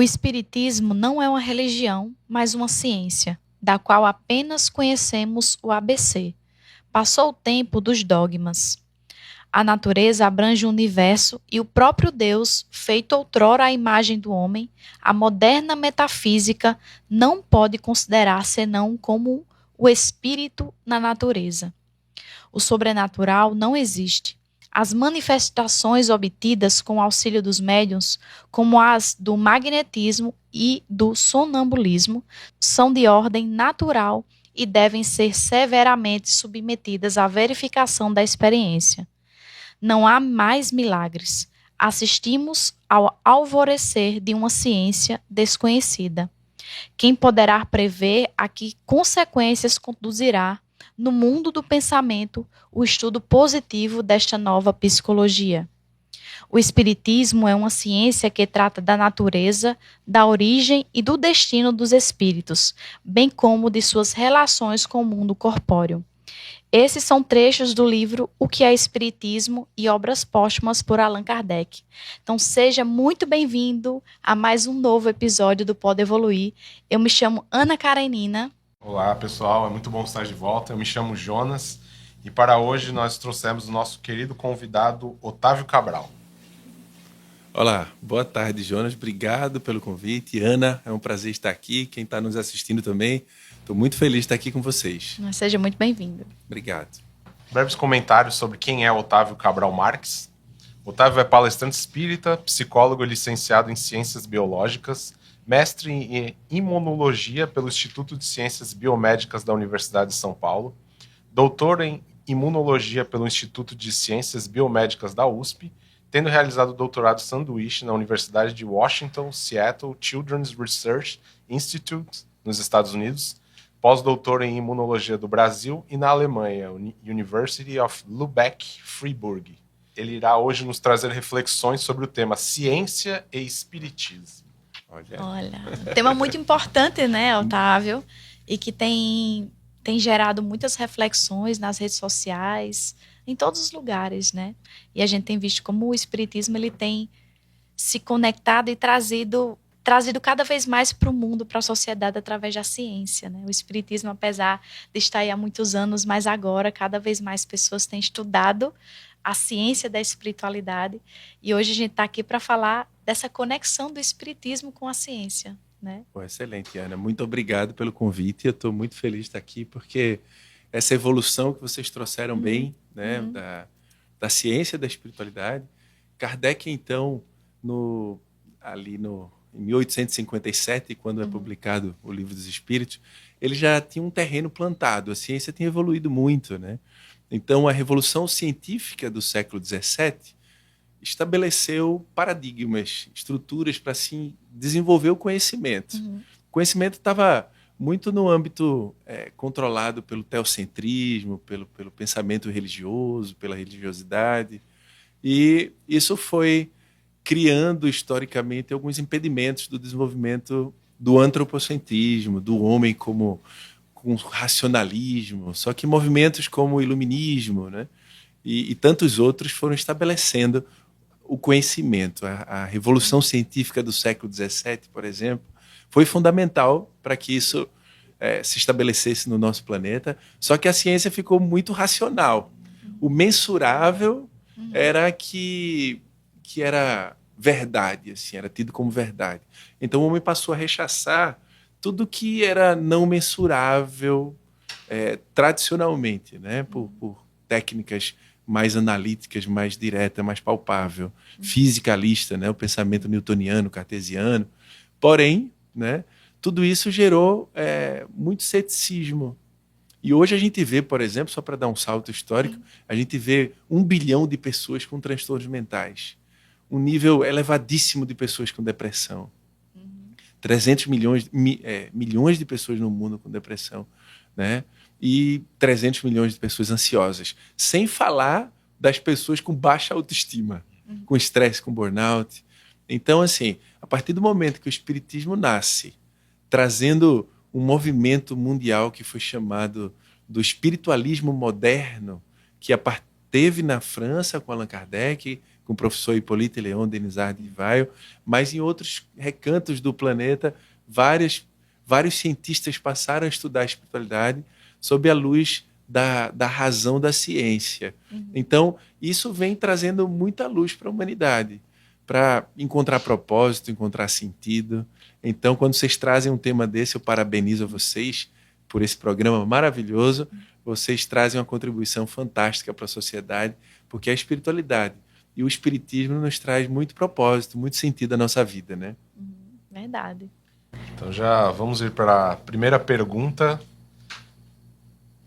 O Espiritismo não é uma religião, mas uma ciência, da qual apenas conhecemos o ABC. Passou o tempo dos dogmas. A natureza abrange o universo e o próprio Deus, feito outrora à imagem do homem, a moderna metafísica não pode considerar senão como o espírito na natureza. O sobrenatural não existe. As manifestações obtidas com o auxílio dos médiuns, como as do magnetismo e do sonambulismo, são de ordem natural e devem ser severamente submetidas à verificação da experiência. Não há mais milagres. Assistimos ao alvorecer de uma ciência desconhecida. Quem poderá prever a que consequências conduzirá, no mundo do pensamento, o estudo positivo desta nova psicologia? O Espiritismo é uma ciência que trata da natureza, da origem e do destino dos espíritos, bem como de suas relações com o mundo corpóreo. Esses são trechos do livro O que é Espiritismo e Obras Póstumas por Allan Kardec. Então seja muito bem-vindo a mais um novo episódio do Pode Evoluir. Eu me chamo Ana Karenina. Olá pessoal, é muito bom estar de volta. Eu me chamo Jonas e para hoje nós trouxemos o nosso querido convidado Otávio Cabral. Olá, boa tarde Jonas, obrigado pelo convite. Ana, é um prazer estar aqui, quem está nos assistindo também. Estou muito feliz de estar aqui com vocês. Seja muito bem-vindo. Obrigado. Breves comentários sobre quem é Otávio Cabral Marques. Otávio é palestrante espírita, psicólogo e licenciado em Ciências Biológicas, mestre em Imunologia pelo Instituto de Ciências Biomédicas da Universidade de São Paulo, doutor em Imunologia pelo Instituto de Ciências Biomédicas da USP, tendo realizado o doutorado sanduíche na Universidade de Washington, Seattle Children's Research Institute, nos Estados Unidos, pós-doutor em Imunologia do Brasil e na Alemanha, University of Lübeck-Freiburg. Ele irá hoje nos trazer reflexões sobre o tema Ciência e Espiritismo. Olha, um tema muito importante, né, Otávio? E que tem gerado muitas reflexões nas redes sociais, em todos os lugares, né? E a gente tem visto como o Espiritismo ele tem se conectado e trazido cada vez mais para o mundo, para a sociedade, através da ciência, né? O Espiritismo, apesar de estar aí há muitos anos, mas agora cada vez mais pessoas têm estudado a ciência da espiritualidade. E hoje a gente está aqui para falar dessa conexão do Espiritismo com a ciência, né? Excelente, Ana. Muito obrigado pelo convite. Eu estou muito feliz de estar aqui, porque essa evolução que vocês trouxeram bem, né, da ciência da espiritualidade. Kardec, então, em 1857, quando é publicado o Livro dos Espíritos, ele já tinha um terreno plantado. A ciência tinha evoluído muito, né? Então, a revolução científica do século XVII estabeleceu paradigmas, estruturas para assim, desenvolver o conhecimento. O conhecimento estava muito no âmbito controlado pelo teocentrismo, pelo pensamento religioso, pela religiosidade. E isso foi criando, historicamente, alguns impedimentos do desenvolvimento do antropocentrismo, do homem com racionalismo. Só que movimentos como o iluminismo, né, e tantos outros foram estabelecendo o conhecimento. A revolução científica do século XVII, por exemplo, foi fundamental para que isso se estabelecesse no nosso planeta, só que a ciência ficou muito racional. O mensurável era que era verdade, assim, era tido como verdade. Então o homem passou a rechaçar tudo que era não mensurável tradicionalmente, né, por técnicas mais analíticas, mais direta, mais palpável, fisicalista, né, o pensamento newtoniano, cartesiano. Porém, né, tudo isso gerou muito ceticismo. E hoje a gente vê, por exemplo, só para dar um salto histórico, a gente vê 1 bilhão de pessoas com transtornos mentais, um nível elevadíssimo de pessoas com depressão, 300 milhões de pessoas no mundo com depressão, né? E 300 milhões de pessoas ansiosas, sem falar das pessoas com baixa autoestima, com estresse, com burnout. Então, assim, a partir do momento que o Espiritismo nasce, trazendo um movimento mundial que foi chamado do espiritualismo moderno, que teve na França com Allan Kardec, com o professor Hippolyte Léon, Denisard de Weil, mas em outros recantos do planeta, vários cientistas passaram a estudar a espiritualidade sob a luz da razão da ciência. Então, isso vem trazendo muita luz para a humanidade, para encontrar propósito, encontrar sentido. Então, quando vocês trazem um tema desse, eu parabenizo a vocês por esse programa maravilhoso. Vocês trazem uma contribuição fantástica para a sociedade, porque a espiritualidade e o espiritismo nos traz muito propósito, muito sentido à nossa vida, né? Verdade. Então já vamos ir para a primeira pergunta.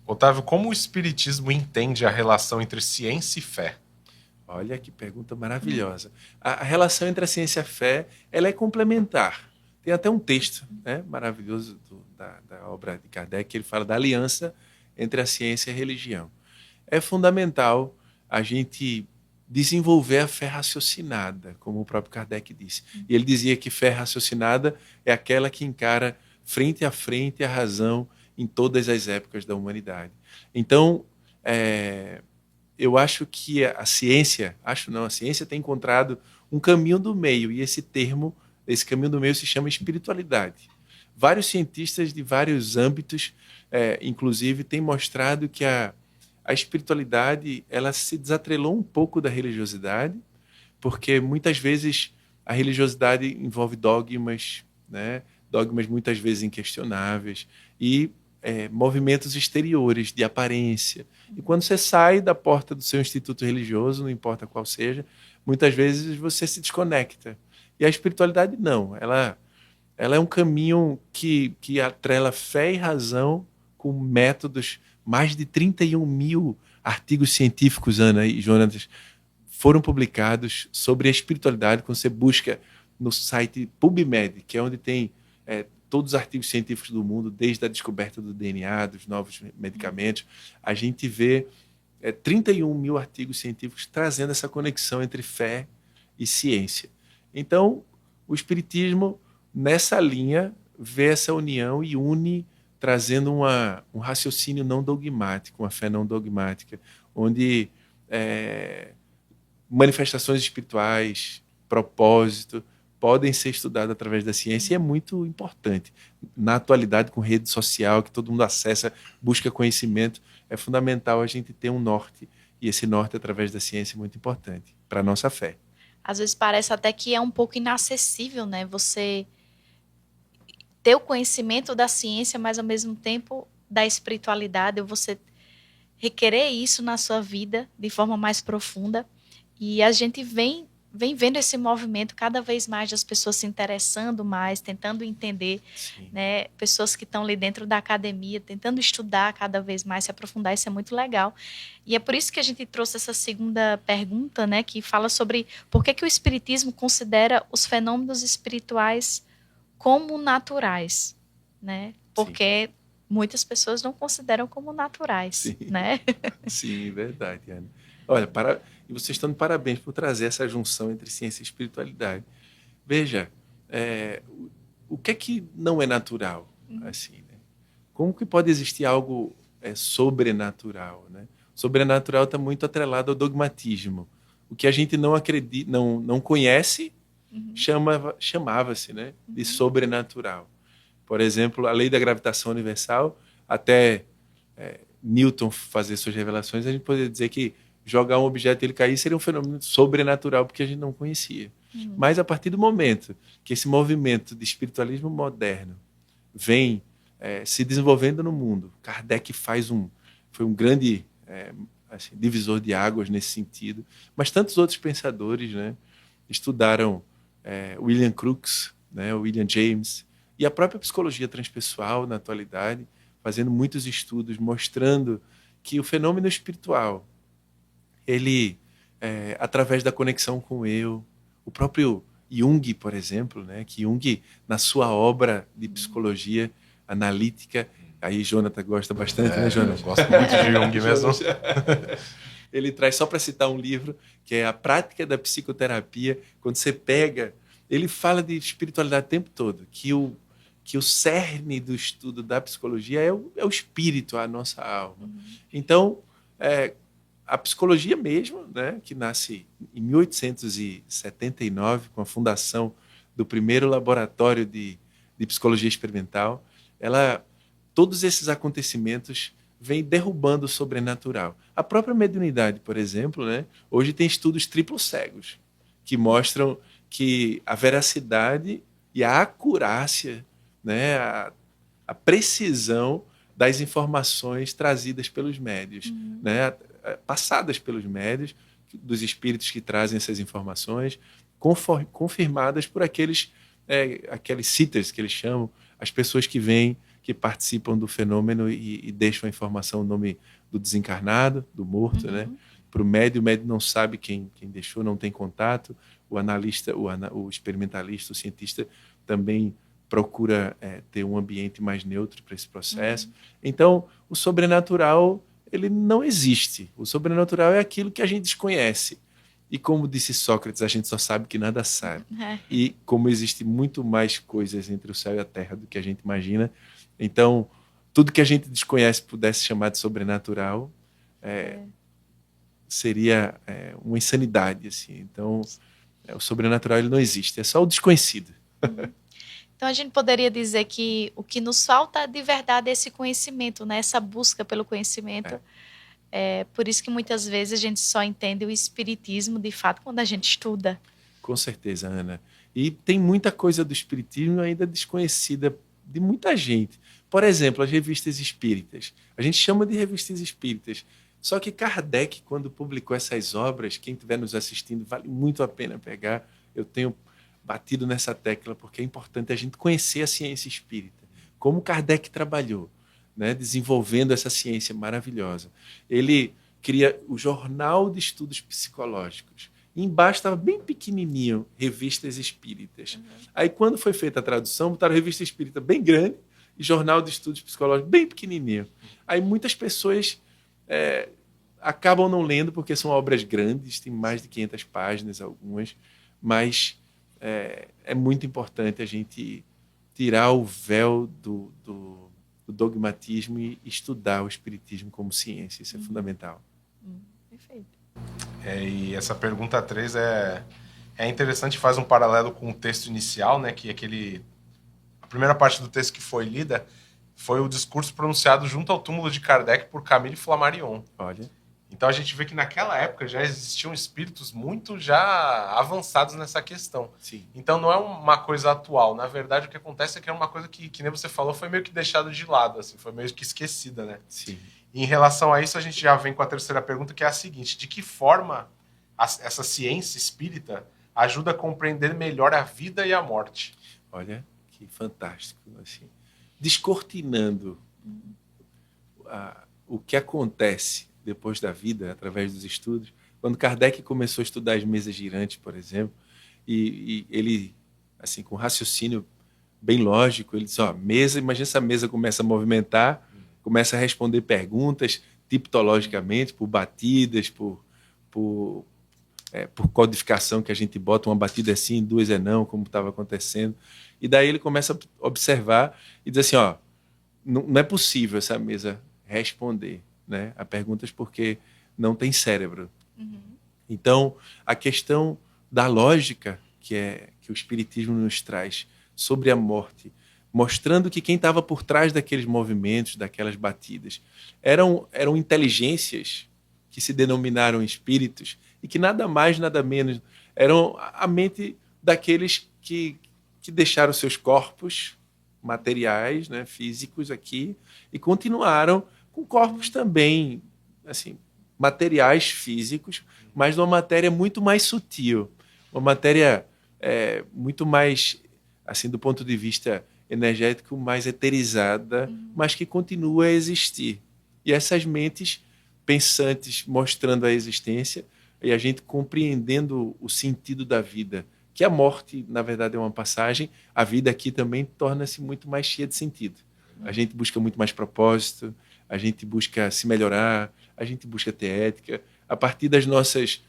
Otávio, como o espiritismo entende a relação entre ciência e fé? Olha que pergunta maravilhosa. A relação entre a ciência e a fé, ela é complementar. Tem até um texto, né, maravilhoso da obra de Kardec, que ele fala da aliança entre a ciência e a religião. É fundamental a gente desenvolver a fé raciocinada, como o próprio Kardec disse. E ele dizia que fé raciocinada é aquela que encara frente a frente a razão em todas as épocas da humanidade. Então, eu acho que a ciência tem encontrado um caminho do meio, e esse caminho do meio se chama espiritualidade. Vários cientistas de vários âmbitos, inclusive, têm mostrado que a espiritualidade ela se desatrelou um pouco da religiosidade, porque muitas vezes a religiosidade envolve dogmas, né? Dogmas muitas vezes inquestionáveis, e movimentos exteriores de aparência. E quando você sai da porta do seu instituto religioso, não importa qual seja, muitas vezes você se desconecta. E a espiritualidade não, ela é um caminho que atrela fé e razão com métodos. Mais de 31 mil artigos científicos, Ana e Jonatas, foram publicados sobre a espiritualidade. Quando você busca no site PubMed, que é onde tem todos os artigos científicos do mundo, desde a descoberta do DNA, dos novos medicamentos, a gente vê 31 mil artigos científicos trazendo essa conexão entre fé e ciência. Então, o espiritismo, nessa linha, vê essa união e une, trazendo um raciocínio não dogmático, uma fé não dogmática, onde manifestações espirituais, propósito, podem ser estudados através da ciência, e é muito importante. Na atualidade, com rede social, que todo mundo acessa, busca conhecimento, é fundamental a gente ter um norte, e esse norte, através da ciência, é muito importante para a nossa fé. Às vezes parece até que é um pouco inacessível, né? Você ter o conhecimento da ciência, mas ao mesmo tempo da espiritualidade, ou você requerer isso na sua vida de forma mais profunda. E a gente vem vendo esse movimento cada vez mais das pessoas se interessando mais, tentando entender, né? Pessoas que estão ali dentro da academia, tentando estudar cada vez mais, se aprofundar, isso é muito legal. E é por isso que a gente trouxe essa segunda pergunta, né? Que fala sobre por que o espiritismo considera os fenômenos espirituais como naturais, né? Porque muitas pessoas não consideram como naturais, né? Sim, verdade, Ana. Olha, e vocês estão de parabéns por trazer essa junção entre ciência e espiritualidade. Veja, o que é que não é natural? Assim, né? Como que pode existir algo sobrenatural, né? Sobrenatural está muito atrelado ao dogmatismo. O que a gente não acredita, não conhece, chamava-se, né, de sobrenatural. Por exemplo, a lei da gravitação universal, até Newton fazer suas revelações, a gente poderia dizer que jogar um objeto e ele cair seria um fenômeno sobrenatural, porque a gente não conhecia. Mas a partir do momento que esse movimento de espiritualismo moderno vem se desenvolvendo no mundo, Kardec foi um grande divisor de águas nesse sentido, mas tantos outros pensadores, né, estudaram William Crookes, né, William James, e a própria psicologia transpessoal na atualidade, fazendo muitos estudos mostrando que o fenômeno espiritual, ele, através da conexão com o eu, o próprio Jung, por exemplo, né, que Jung, na sua obra de psicologia analítica, aí Jonathan gosta bastante, né, Jonathan? Eu gosto muito de Jung mesmo. Ele traz, só para citar um livro, que é A Prática da Psicoterapia. Quando você pega, ele fala de espiritualidade o tempo todo, que o cerne do estudo da psicologia é o espírito, a nossa alma. Então, a psicologia mesmo, né, que nasce em 1879, com a fundação do primeiro laboratório de psicologia experimental, todos esses acontecimentos vêm derrubando o sobrenatural. A própria mediunidade, por exemplo, né, hoje tem estudos triplo cegos, que mostram que a veracidade e a acurácia, né, a precisão das informações trazidas pelos médios, né, passadas pelos médios, dos espíritos que trazem essas informações, confirmadas por aqueles sitters que eles chamam, as pessoas que vêm, que participam do fenômeno e deixam a informação, o nome do desencarnado, do morto, né? Para o médio não sabe quem deixou, não tem contato. O analista, o experimentalista, o cientista também procura ter um ambiente mais neutro para esse processo. Então, o sobrenatural, ele não existe. O sobrenatural é aquilo que a gente desconhece. E como disse Sócrates, a gente só sabe que nada sabe. E como existe muito mais coisas entre o céu e a terra do que a gente imagina, então tudo que a gente desconhece pudesse chamar de sobrenatural seria uma insanidade, assim. Então o sobrenatural, ele não existe, é só o desconhecido. Então a gente poderia dizer que o que nos falta de verdade é esse conhecimento, né? Essa busca pelo conhecimento. Por isso que muitas vezes a gente só entende o espiritismo de fato quando a gente estuda. Com certeza, Ana. E tem muita coisa do espiritismo ainda desconhecida de muita gente. Por exemplo, as revistas espíritas. A gente chama de revistas espíritas. Só que Kardec, quando publicou essas obras, quem estiver nos assistindo, vale muito a pena pegar. Eu tenho batido nessa tecla porque é importante a gente conhecer a ciência espírita. Como Kardec trabalhou, né, desenvolvendo essa ciência maravilhosa. Ele cria o Jornal de Estudos Psicológicos. E embaixo estava bem pequenininho, Revistas Espíritas. Aí, quando foi feita a tradução, botaram Revista Espírita bem grande e Jornal de Estudos Psicológicos bem pequenininho. Aí muitas pessoas acabam não lendo porque são obras grandes, tem mais de 500 páginas algumas, mas é muito importante a gente tirar o véu do dogmatismo e estudar o espiritismo como ciência. Isso é fundamental. Perfeito. E essa pergunta 3 é interessante, faz um paralelo com o texto inicial, né, que a primeira parte do texto que foi lida foi o discurso pronunciado junto ao túmulo de Kardec por Camille Flammarion. Olha. Então a gente vê que naquela época já existiam espíritos muito já avançados nessa questão. Sim. Então não é uma coisa atual. Na verdade, o que acontece é que é uma coisa que nem você falou, foi meio que deixado de lado, assim, foi meio que esquecida, né? Sim. E em relação a isso, a gente já vem com a terceira pergunta, que é a seguinte: de que forma essa ciência espírita ajuda a compreender melhor a vida e a morte? Olha, que fantástico. Assim, descortinando o que acontece depois da vida, através dos estudos. Quando Kardec começou a estudar as mesas girantes, por exemplo, e ele, assim, com raciocínio bem lógico, ele disse, imagina essa mesa começa a movimentar, começa a responder perguntas tipologicamente, por batidas, por codificação que a gente bota, uma batida é sim, duas é não, como estava acontecendo. E daí ele começa a observar e diz assim, não é possível essa mesa responder, né, a perguntas porque não tem cérebro. Então, a questão da lógica que o Espiritismo nos traz sobre a morte, mostrando que quem estava por trás daqueles movimentos, daquelas batidas, eram inteligências que se denominaram espíritos e que nada mais, nada menos eram a mente daqueles que deixaram seus corpos materiais, né, físicos aqui, e continuaram com corpos também, assim, materiais físicos, mas uma matéria muito mais sutil, uma matéria muito mais, assim, do ponto de vista energético, mais eterizada, mas que continua a existir. E essas mentes pensantes mostrando a existência e a gente compreendendo o sentido da vida, que a morte, na verdade, é uma passagem, a vida aqui também torna-se muito mais cheia de sentido. A gente busca muito mais propósito, a gente busca se melhorar, a gente busca ter ética, a partir das nossas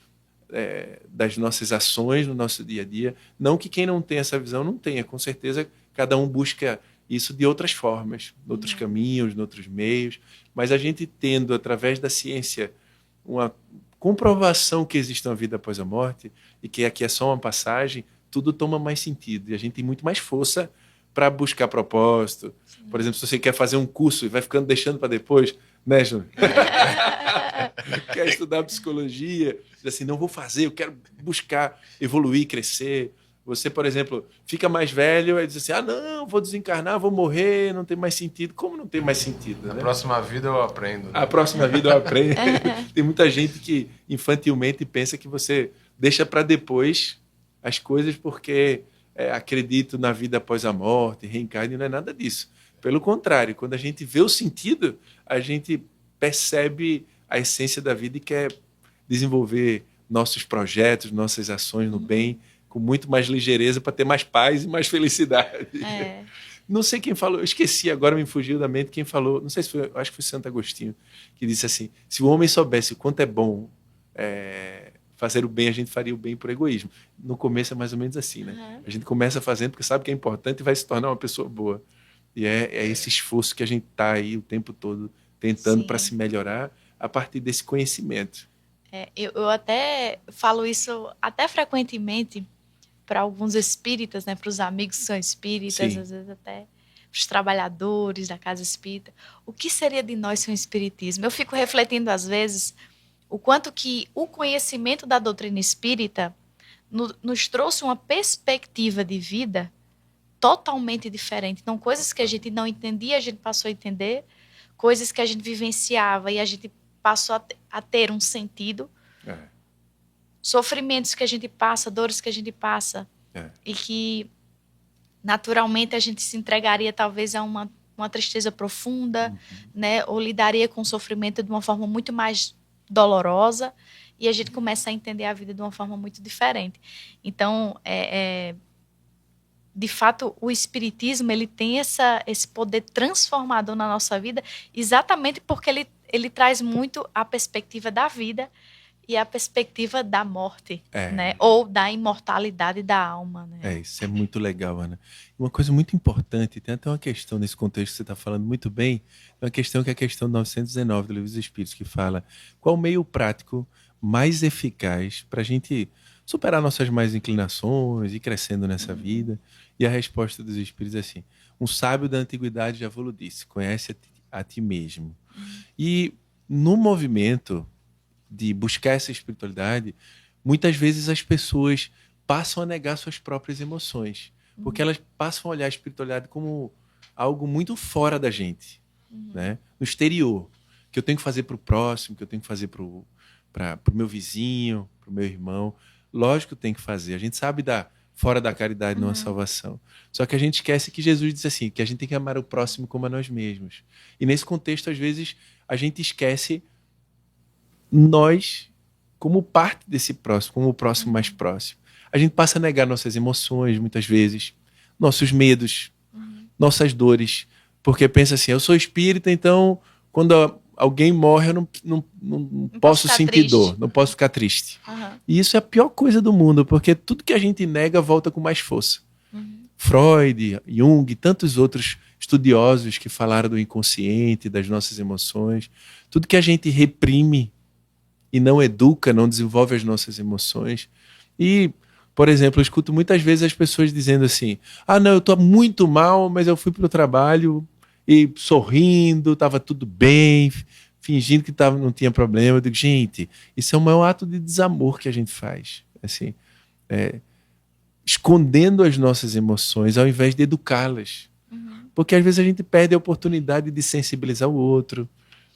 ações no nosso dia a dia. Não que quem não tem essa visão não tenha, com certeza cada um busca isso de outras formas, em outros caminhos, em outros meios, mas a gente tendo, através da ciência, uma comprovação que existe uma vida após a morte e que aqui é só uma passagem, tudo toma mais sentido e a gente tem muito mais força para buscar propósito. Por exemplo, se você quer fazer um curso e vai ficando deixando para depois, né, Júnior? Quer estudar psicologia, diz assim, não vou fazer, eu quero buscar evoluir, crescer. Você, por exemplo, fica mais velho e diz assim, não, vou desencarnar, vou morrer, não tem mais sentido. Como não tem mais sentido? Na né? próxima vida eu aprendo. Né? A próxima vida eu aprendo. Tem muita gente que infantilmente pensa que você deixa para depois as coisas porque acredito na vida após a morte, reencarne, não é nada disso. Pelo contrário, quando a gente vê o sentido, a gente percebe a essência da vida e quer desenvolver nossos projetos, nossas ações no bem, com muito mais ligeireza para ter mais paz e mais felicidade. Não sei quem falou, eu esqueci, agora me fugiu da mente quem falou, não sei se foi, acho que foi Santo Agostinho, que disse assim, se o homem soubesse o quanto é bom fazer o bem, a gente faria o bem por egoísmo. No começo é mais ou menos assim, né? A gente começa fazendo porque sabe que é importante e vai se tornar uma pessoa boa. E é esse esforço que a gente está aí o tempo todo tentando para se melhorar a partir desse conhecimento. Eu até falo isso até frequentemente para alguns espíritas, né, para os amigos que são espíritas, às vezes até para os trabalhadores da casa espírita. O que seria de nós sem o espiritismo? Eu fico refletindo às vezes o quanto que o conhecimento da doutrina espírita nos trouxe uma perspectiva de vida totalmente diferente. Então, coisas que a gente não entendia, a gente passou a entender, coisas que a gente vivenciava e a gente passou a ter um sentido. Sofrimentos que a gente passa, dores que a gente passa, e que naturalmente a gente se entregaria talvez a uma tristeza profunda, né? Ou lidaria com o sofrimento de uma forma muito mais dolorosa, e a gente começa a entender a vida de uma forma muito diferente. Então, de fato, o espiritismo ele tem esse poder transformador na nossa vida, exatamente porque ele traz muito a perspectiva da vida e a perspectiva da morte, né? Ou da imortalidade da alma. Né? Isso é muito legal, Ana. Uma coisa muito importante, tem até uma questão nesse contexto que você está falando muito bem, uma questão que é a questão 919 do Livro dos Espíritos, que fala qual o meio prático mais eficaz para a gente superar nossas más inclinações e ir crescendo nessa vida. E a resposta dos Espíritos é assim, um sábio da antiguidade já vos disse, conhece a ti mesmo. E no movimento de buscar essa espiritualidade, muitas vezes as pessoas passam a negar suas próprias emoções, porque elas passam a olhar a espiritualidade como algo muito fora da gente, né? No exterior, que eu tenho que fazer para o próximo, que eu tenho que fazer para o meu vizinho, para o meu irmão. Lógico que tem que fazer, a gente sabe fora da caridade não há salvação. Só que a gente esquece que Jesus disse assim, que a gente tem que amar o próximo como a nós mesmos. E nesse contexto, às vezes, a gente esquece nós como parte desse próximo, como o próximo mais próximo. A gente passa a negar nossas emoções, muitas vezes, nossos medos, nossas dores, porque pensa assim, eu sou espírita, então quando alguém morre eu não posso sentir dor, não posso ficar triste. E isso é a pior coisa do mundo, porque tudo que a gente nega volta com mais força. Freud, Jung e tantos outros estudiosos que falaram do inconsciente, das nossas emoções, tudo que a gente reprime e não educa, não desenvolve as nossas emoções. E, por exemplo, eu escuto muitas vezes as pessoas dizendo assim, não, eu estou muito mal, mas eu fui para o trabalho e sorrindo, estava tudo bem, fingindo que não tinha problema. Eu digo, gente, isso é o maior ato de desamor que a gente faz. Assim, escondendo as nossas emoções ao invés de educá-las. Porque às vezes a gente perde a oportunidade de sensibilizar o outro,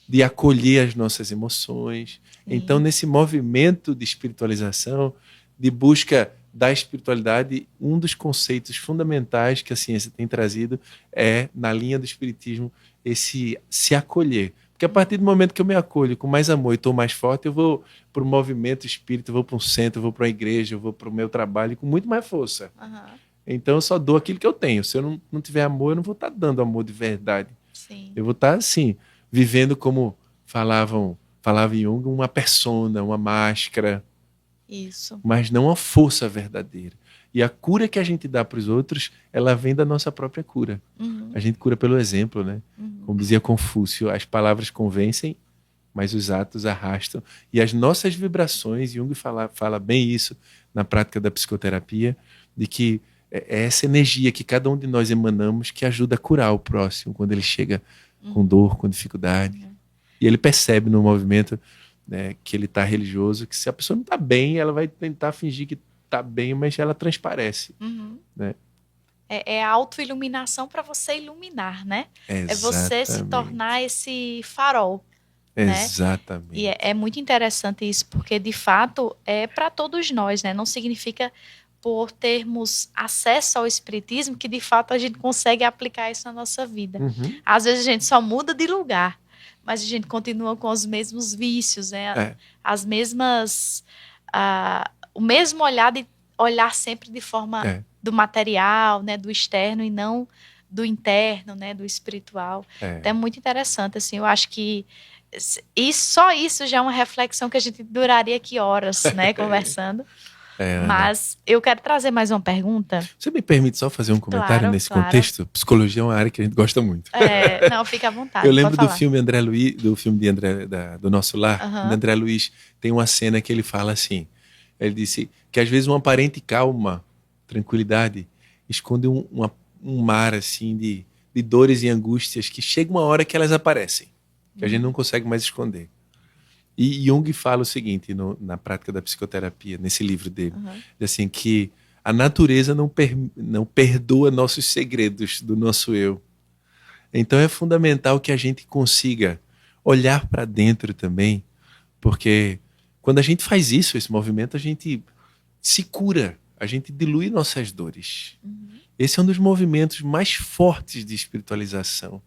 de acolher as nossas emoções. Então, nesse movimento de espiritualização, de busca da espiritualidade, um dos conceitos fundamentais que a ciência tem trazido é, na linha do espiritismo, esse se acolher. Porque a partir do momento que eu me acolho com mais amor e estou mais forte, eu vou para o movimento espírita, eu vou para um centro, eu vou para uma igreja, eu vou para o meu trabalho com muito mais força. Então, eu só dou aquilo que eu tenho. Se eu não tiver amor, eu não vou estar dando amor de verdade. Eu vou estar, assim, vivendo como falava Jung, uma persona, uma máscara. Isso. Mas não a força verdadeira. E a cura que a gente dá para os outros, ela vem da nossa própria cura. A gente cura pelo exemplo, né? Como dizia Confúcio, as palavras convencem, mas os atos arrastam. E as nossas vibrações, Jung fala bem isso na prática da psicoterapia, de que é essa energia que cada um de nós emanamos que ajuda a curar o próximo quando ele chega com dor, com dificuldade. E ele percebe no movimento, né, que ele está religioso, que se a pessoa não está bem, ela vai tentar fingir que está bem, mas ela transparece. Né? É a autoiluminação para você iluminar, né? Exatamente. É você se tornar esse farol. Né? Exatamente. E é muito interessante isso, porque de fato é para todos nós, né? Não significa por termos acesso ao espiritismo que de fato a gente consegue aplicar isso na nossa vida. Às vezes a gente só muda de lugar, mas a gente continua com os mesmos vícios, né? As mesmas, o mesmo olhar de olhar sempre de forma do material, né? Do externo e não do interno, né? Do espiritual. Então é muito interessante, assim. Eu acho que só isso já é uma reflexão que a gente duraria aqui horas, né? Conversando. Mas eu quero trazer mais uma pergunta. Você me permite só fazer um comentário nesse contexto? Psicologia é uma área que a gente gosta muito. Não, fica à vontade. Eu lembro do filme André Luiz, do Nosso Lar, do André Luiz, tem uma cena que ele fala assim, ele disse que às vezes uma aparente calma, tranquilidade, esconde um mar assim de dores e angústias que chega uma hora que elas aparecem, que a gente não consegue mais esconder. E Jung fala o seguinte na prática da psicoterapia, nesse livro dele, assim, que a natureza não perdoa nossos segredos do nosso eu. Então é fundamental que a gente consiga olhar para dentro também, porque quando a gente faz isso, esse movimento, a gente se cura, a gente dilui nossas dores. Esse é um dos movimentos mais fortes de espiritualização,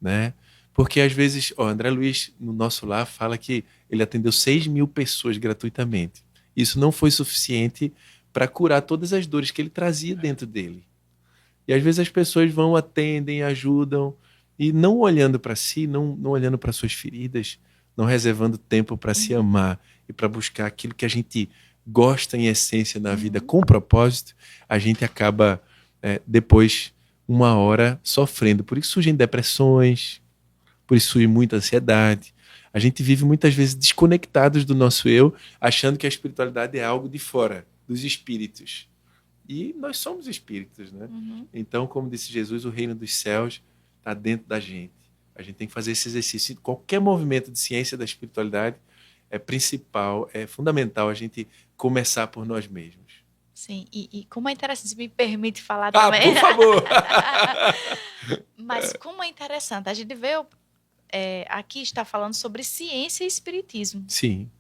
né? Porque às vezes, André Luiz, no Nosso Lar, fala que ele atendeu 6.000 pessoas gratuitamente. Isso não foi suficiente para curar todas as dores que ele trazia dentro dele. E às vezes as pessoas vão, atendem, ajudam, e não olhando para si, não olhando para suas feridas, não reservando tempo para se amar e para buscar aquilo que a gente gosta em essência na vida com propósito, a gente acaba depois, uma hora, sofrendo. Por isso surgem depressões, por isso surge muita ansiedade. A gente vive muitas vezes desconectados do nosso eu, achando que a espiritualidade é algo de fora, dos espíritos. E nós somos espíritos, né? Então, como disse Jesus, o reino dos céus está dentro da gente. A gente tem que fazer esse exercício. Qualquer movimento de ciência da espiritualidade é principal, é fundamental a gente começar por nós mesmos. Sim, e como é interessante, se me permite falar também. Por favor! Mas como é interessante, a gente veio aqui está falando sobre ciência e espiritismo. Sim.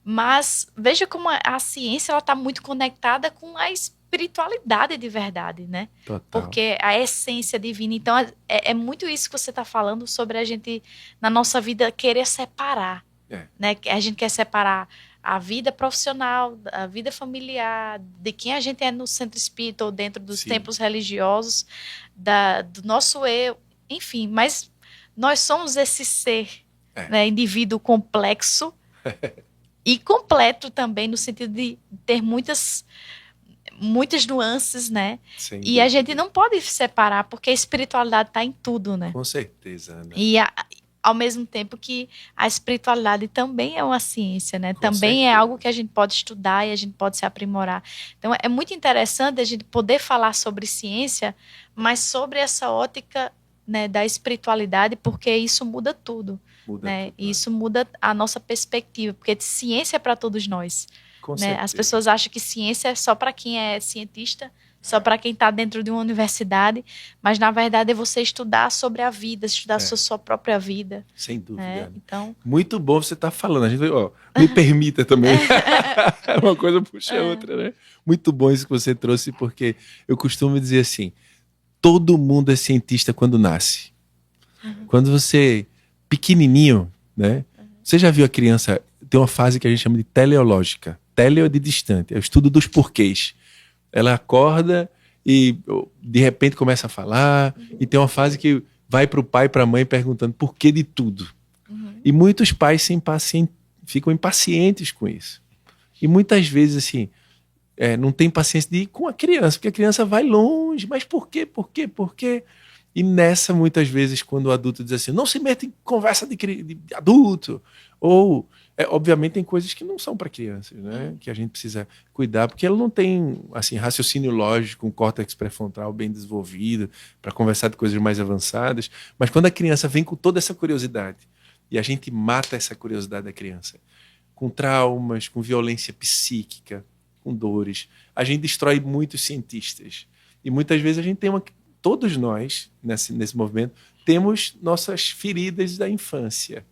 Mas veja como a ciência está muito conectada com a espiritualidade de verdade, né? Total. Porque a essência divina. Então, é muito isso que você está falando sobre a gente, na nossa vida, querer separar. Né? A gente quer separar a vida profissional, a vida familiar, de quem a gente é no centro espírita ou dentro dos templos religiosos, do nosso eu, enfim, mas nós somos esse ser, né, indivíduo complexo e completo também, no sentido de ter muitas nuances, né? E a gente não pode separar, porque a espiritualidade está em tudo, né? Com certeza, Ana. E ao mesmo tempo que a espiritualidade também é uma ciência, né? Também certeza. É algo que a gente pode estudar e a gente pode se aprimorar. Então, é muito interessante a gente poder falar sobre ciência, mas sobre essa ótica, né, da espiritualidade, porque isso muda tudo. Né? Isso muda a nossa perspectiva, porque ciência é para todos nós. Né? As pessoas acham que ciência é só para quem é cientista, só para quem está dentro de uma universidade, mas na verdade é você estudar sobre a vida, estudar sobre a sua própria vida. Sem dúvida. Né? Então... Muito bom você estar falando. A gente, me permita também. Uma coisa puxa a outra, né? Muito bom isso que você trouxe, porque eu costumo dizer assim, todo mundo é cientista quando nasce. Quando você, pequenininho, né? Você já viu a criança, tem uma fase que a gente chama de teleológica. Teleo é de distante, é o estudo dos porquês. Ela acorda e de repente começa a falar, e tem uma fase que vai para o pai e para a mãe perguntando por que de tudo. E muitos pais ficam impacientes com isso. E muitas vezes assim, não tem paciência de ir com a criança, porque a criança vai longe, mas por quê? E nessa, muitas vezes, quando o adulto diz assim, não se meta em conversa de adulto, ou, obviamente, tem coisas que não são para crianças, né? Que a gente precisa cuidar, porque ela não tem assim, raciocínio lógico, um córtex pré-frontal bem desenvolvido, para conversar de coisas mais avançadas. Mas quando a criança vem com toda essa curiosidade, e a gente mata essa curiosidade da criança, com traumas, com violência psíquica, com dores, a gente destrói muitos cientistas. E muitas vezes a gente tem todos nós, nesse movimento, temos nossas feridas da infância.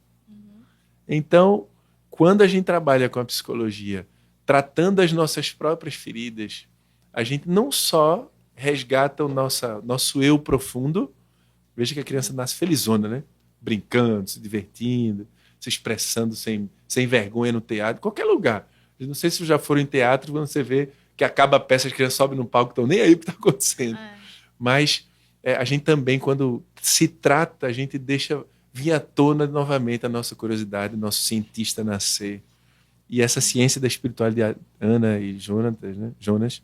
Então, quando a gente trabalha com a psicologia, tratando as nossas próprias feridas, a gente não só resgata o nosso eu profundo, veja que a criança nasce felizona, né? Brincando, se divertindo, se expressando sem vergonha no teatro, em qualquer lugar. Eu não sei se já foram em teatro, quando você vê que acaba a peça, as crianças sobem no palco, estão nem aí o que está acontecendo. Mas a gente também, quando se trata, a gente deixa vir à tona novamente a nossa curiosidade, o nosso cientista nascer. E essa ciência da espiritualidade, Ana e Jonas,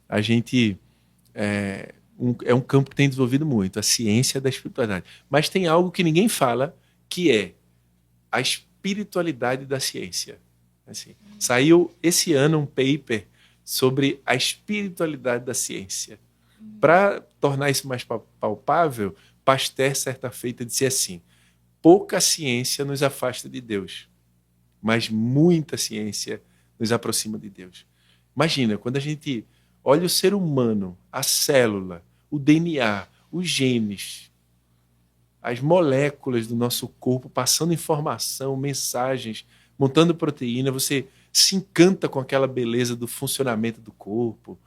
a gente é um campo que tem desenvolvido muito, a ciência da espiritualidade. Mas tem algo que ninguém fala, que é a espiritualidade da ciência. Assim, saiu esse ano um paper sobre a espiritualidade da ciência. Para tornar isso mais palpável, Pasteur, certa feita, disse assim: pouca ciência nos afasta de Deus, mas muita ciência nos aproxima de Deus. Imagina, quando a gente olha o ser humano, a célula, o DNA, os genes, as moléculas do nosso corpo passando informação, mensagens, montando proteína, você se encanta com aquela beleza do funcionamento do corpo.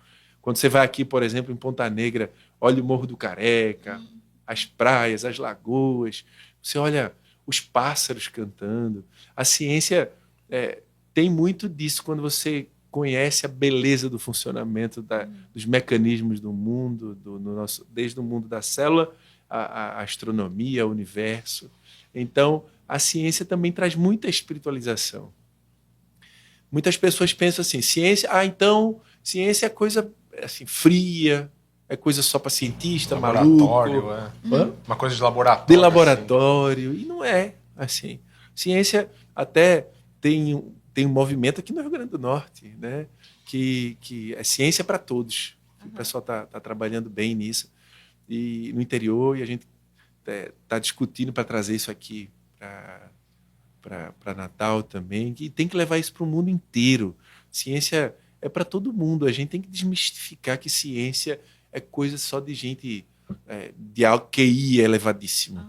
Quando você vai aqui, por exemplo, em Ponta Negra, olha o Morro do Careca, as praias, as lagoas, você olha os pássaros cantando. A ciência tem muito disso quando você conhece a beleza do funcionamento dos mecanismos do mundo, desde o mundo da célula, a astronomia, o universo. Então, a ciência também traz muita espiritualização. Muitas pessoas pensam assim, ciência é coisa assim, fria, é coisa só para cientista, laboratório, maluco. Uma coisa de laboratório. De laboratório. Assim. E não é assim. Ciência até tem um movimento aqui no Rio Grande do Norte, né? Que é ciência para todos. O pessoal está trabalhando bem nisso. E no interior, e a gente está discutindo para trazer isso aqui para Natal também, e tem que levar isso para o mundo inteiro. Ciência é para todo mundo. A gente tem que desmistificar que ciência é coisa só de gente de QI elevadíssimo.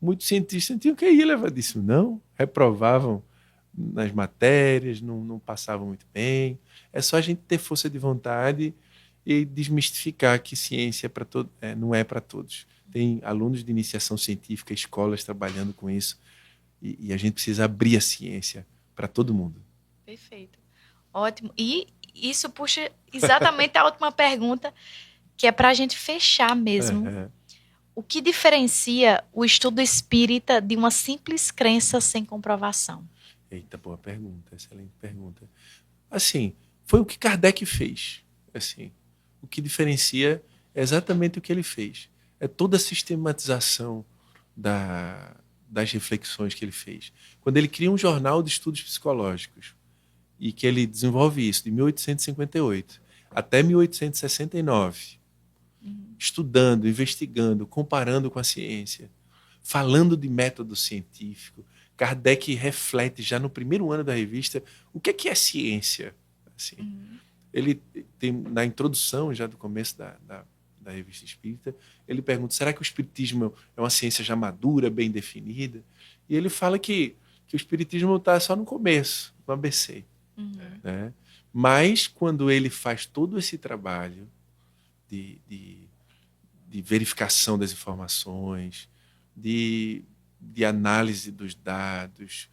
Muitos cientistas não tinham QI elevadíssimo, não. Reprovavam nas matérias, não passavam muito bem. É só a gente ter força de vontade e desmistificar que ciência não é para todos. Tem alunos de iniciação científica, escolas trabalhando com isso, e a gente precisa abrir a ciência para todo mundo. Perfeito. Ótimo. E isso puxa exatamente a última pergunta, que é para a gente fechar mesmo. O que diferencia o estudo espírita de uma simples crença sem comprovação? Eita, boa pergunta, excelente pergunta. Assim, foi o que Kardec fez. Assim, o que diferencia é exatamente o que ele fez. É toda a sistematização das reflexões que ele fez. Quando ele cria um jornal de estudos psicológicos e que ele desenvolve isso de 1858 até 1869, estudando, investigando, comparando com a ciência, falando de método científico, Kardec reflete já no primeiro ano da revista o que é ciência. Assim, ele tem, na introdução, já do começo da Revista Espírita, ele pergunta, será que o Espiritismo é uma ciência já madura, bem definida? E ele fala que o Espiritismo está só no começo, no ABC. Né? Mas, quando ele faz todo esse trabalho de verificação das informações, de análise dos dados,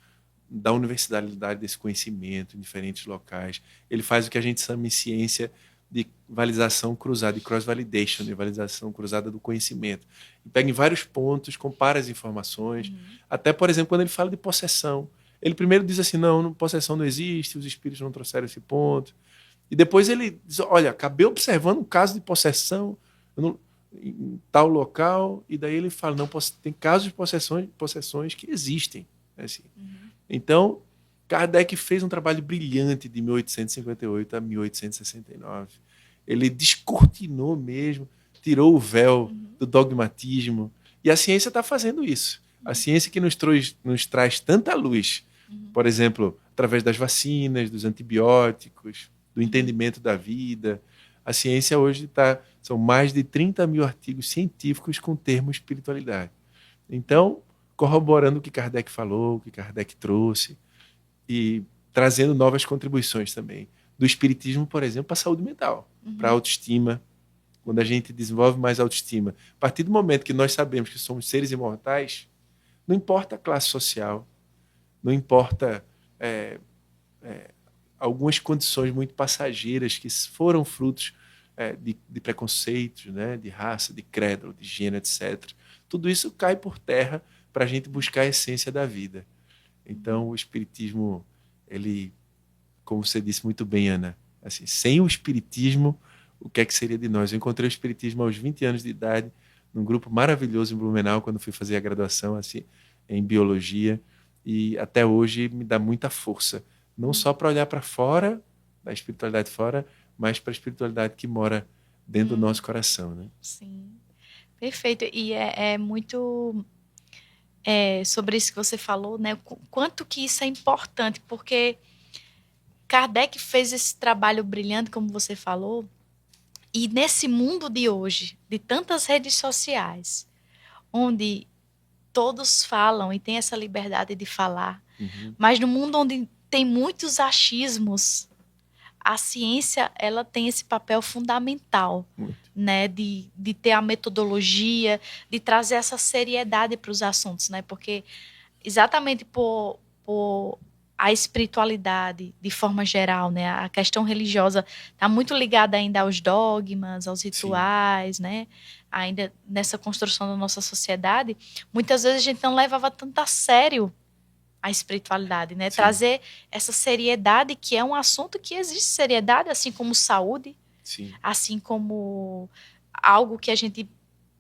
da universalidade desse conhecimento em diferentes locais, ele faz o que a gente chama em ciência de validação cruzada, de cross-validation, de validação cruzada do conhecimento. Ele pega em vários pontos, compara as informações, até, por exemplo, quando ele fala de possessão. Ele primeiro diz assim, não, possessão não existe, os espíritos não trouxeram esse ponto. E depois ele diz, olha, acabei observando um caso de possessão, em tal local, e daí ele fala, não, tem casos de possessões que existem. Assim. Então, Kardec fez um trabalho brilhante de 1858 a 1869. Ele descortinou mesmo, tirou o véu do dogmatismo, e a ciência está fazendo isso. A ciência que nos traz tanta luz, por exemplo, através das vacinas, dos antibióticos, do entendimento da vida. A ciência hoje são mais de 30 mil artigos científicos com o termo espiritualidade. Então, corroborando o que Kardec falou, o que Kardec trouxe, e trazendo novas contribuições também. Do espiritismo, por exemplo, para a saúde mental, para a autoestima. Quando a gente desenvolve mais autoestima, a partir do momento que nós sabemos que somos seres imortais, não importa a classe social, não importa algumas condições muito passageiras que foram frutos de preconceitos, né, de raça, de credo, de gênero, etc. Tudo isso cai por terra para a gente buscar a essência da vida. Então, o espiritismo, ele, como você disse muito bem, Ana, assim, sem o espiritismo, o que é que seria de nós? Eu encontrei o espiritismo aos 20 anos de idade, num grupo maravilhoso em Blumenau, quando fui fazer a graduação assim, em biologia, e até hoje me dá muita força, não só para olhar para fora, da espiritualidade fora, mas para a espiritualidade que mora dentro do nosso coração, né? Sim, perfeito. E é muito sobre isso que você falou, né? Quanto que isso é importante, porque Kardec fez esse trabalho brilhante, como você falou, e nesse mundo de hoje, de tantas redes sociais, onde todos falam e tem essa liberdade de falar, mas no mundo onde tem muitos achismos, a ciência, ela tem esse papel fundamental, né, de ter a metodologia, de trazer essa seriedade para os assuntos, né, porque exatamente por a espiritualidade, de forma geral, né, a questão religiosa está muito ligada ainda aos dogmas, aos rituais, né, ainda nessa construção da nossa sociedade, muitas vezes a gente não levava tanto a sério a espiritualidade, né? Sim. Trazer essa seriedade, que é um assunto que existe seriedade, assim como saúde, sim, assim como algo que a gente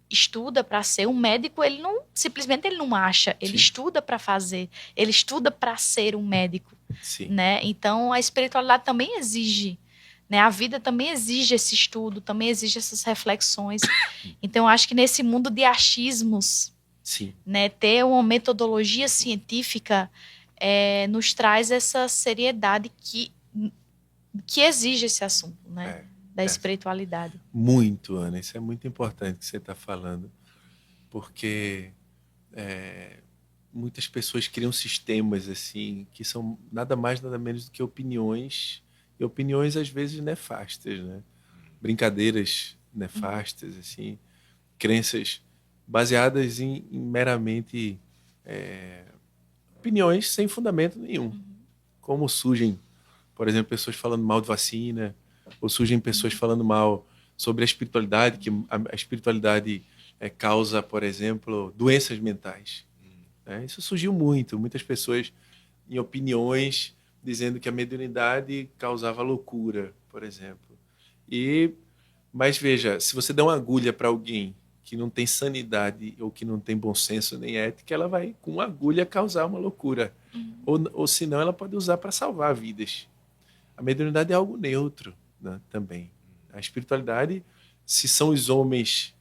estuda para ser um médico, ele não simplesmente ele não acha, ele sim, estuda para fazer, ele estuda para ser um médico, sim, né? Então a espiritualidade também exige, né? A vida também exige esse estudo, também exige essas reflexões. Então eu acho que nesse mundo de achismos, sim, né, ter uma metodologia científica nos traz essa seriedade que exige esse assunto, né, da espiritualidade. Muito, Ana, isso é muito importante que você está falando, porque muitas pessoas criam sistemas assim que são nada mais, nada menos do que opiniões, e opiniões às vezes nefastas, né? Brincadeiras nefastas, assim, crenças baseadas em meramente opiniões sem fundamento nenhum. Como surgem, por exemplo, pessoas falando mal de vacina, ou surgem pessoas falando mal sobre a espiritualidade, que a espiritualidade causa, por exemplo, doenças mentais. Isso surgiu muito. Muitas pessoas em opiniões dizendo que a mediunidade causava loucura, por exemplo. Mas veja, se você dá uma agulha para alguém que não tem sanidade ou que não tem bom senso nem ética, ela vai com uma agulha causar uma loucura. Ou senão ela pode usar para salvar vidas. A mediunidade é algo neutro, né, também. A espiritualidade, se são os homens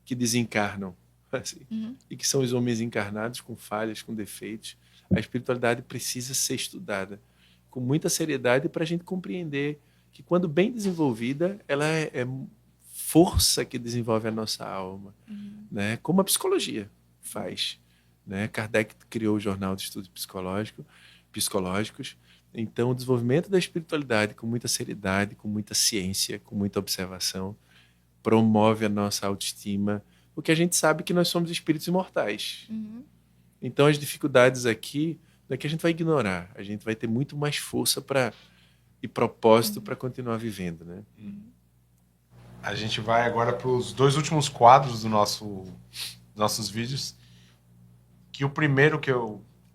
que desencarnam, assim, e que são os homens encarnados com falhas, com defeitos, a espiritualidade precisa ser estudada com muita seriedade para a gente compreender que, quando bem desenvolvida, ela é força que desenvolve a nossa alma, né? Como a psicologia faz, né? Kardec criou o Jornal de Estudos Psicológicos. Então, o desenvolvimento da espiritualidade com muita seriedade, com muita ciência, com muita observação, promove a nossa autoestima, porque a gente sabe que nós somos espíritos imortais. Então, as dificuldades aqui não é que a gente vai ignorar, a gente vai ter muito mais força e propósito para continuar vivendo, né? A gente vai agora para os 2 últimos quadros nossos vídeos. Que o primeiro que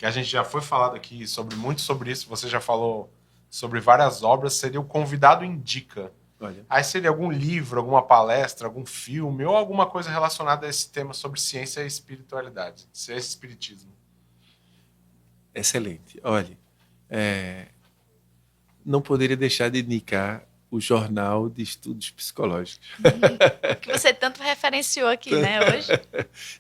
a gente já foi falado aqui muito sobre isso, você já falou sobre várias obras, seria o Convidado Indica. Olha. Aí seria algum livro, alguma palestra, algum filme ou alguma coisa relacionada a esse tema sobre ciência e espiritualidade, ciência e espiritismo. Excelente. Olha, não poderia deixar de indicar o Jornal de Estudos Psicológicos. Que você tanto referenciou aqui, né, hoje.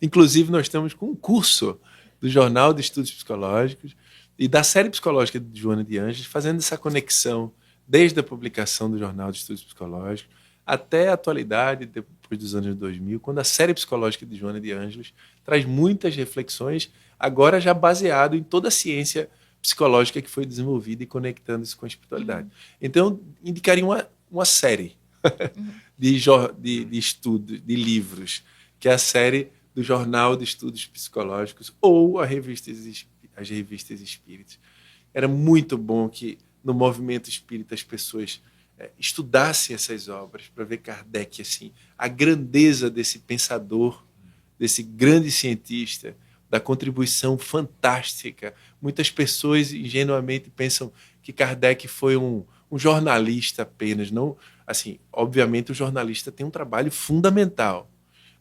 Inclusive, nós estamos com um curso do Jornal de Estudos Psicológicos e da série psicológica de Joana de Ângeles, fazendo essa conexão desde a publicação do Jornal de Estudos Psicológicos até a atualidade, depois dos anos 2000, quando a série psicológica de Joana de Ângeles traz muitas reflexões, agora já baseado em toda a ciência psicológica que foi desenvolvida e conectando isso com a espiritualidade. Então, indicaria uma série de estudos, de livros, que é a série do Jornal de Estudos Psicológicos ou as revistas espíritas. Era muito bom que no movimento espírita as pessoas estudassem essas obras para ver Kardec, assim, a grandeza desse pensador, desse grande cientista, da contribuição fantástica. Muitas pessoas ingenuamente pensam que Kardec foi um jornalista apenas. Não, assim, obviamente o jornalista tem um trabalho fundamental,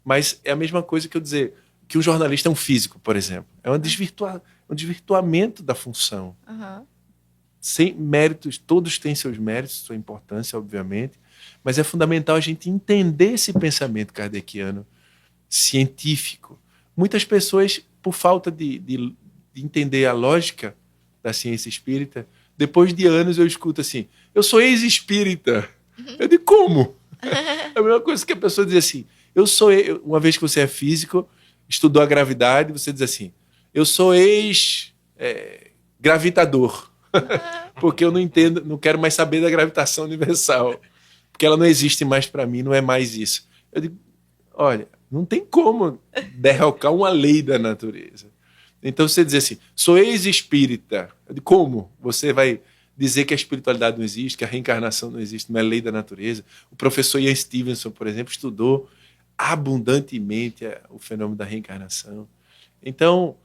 mas é a mesma coisa que eu dizer que um jornalista é um físico, por exemplo. É um desvirtuamento da função. Uhum. Sem méritos, todos têm seus méritos, sua importância, obviamente, mas é fundamental a gente entender esse pensamento kardeciano científico. Muitas pessoas, por falta de entender a lógica da ciência espírita, depois de anos eu escuto assim, eu sou ex-espírita. Eu digo, como? É a mesma coisa que a pessoa diz assim, uma vez que você é físico, estudou a gravidade, você diz assim, eu sou ex-gravitador. Porque eu não entendo, não quero mais saber da gravitação universal. Porque ela não existe mais para mim, não é mais isso. Eu digo, olha, não tem como derrocar uma lei da natureza. Então você dizer assim, sou ex-espírita. Eu digo, como? Você vai dizer que a espiritualidade não existe, que a reencarnação não existe, não é lei da natureza. O professor Ian Stevenson, por exemplo, estudou abundantemente o fenômeno da reencarnação. Então,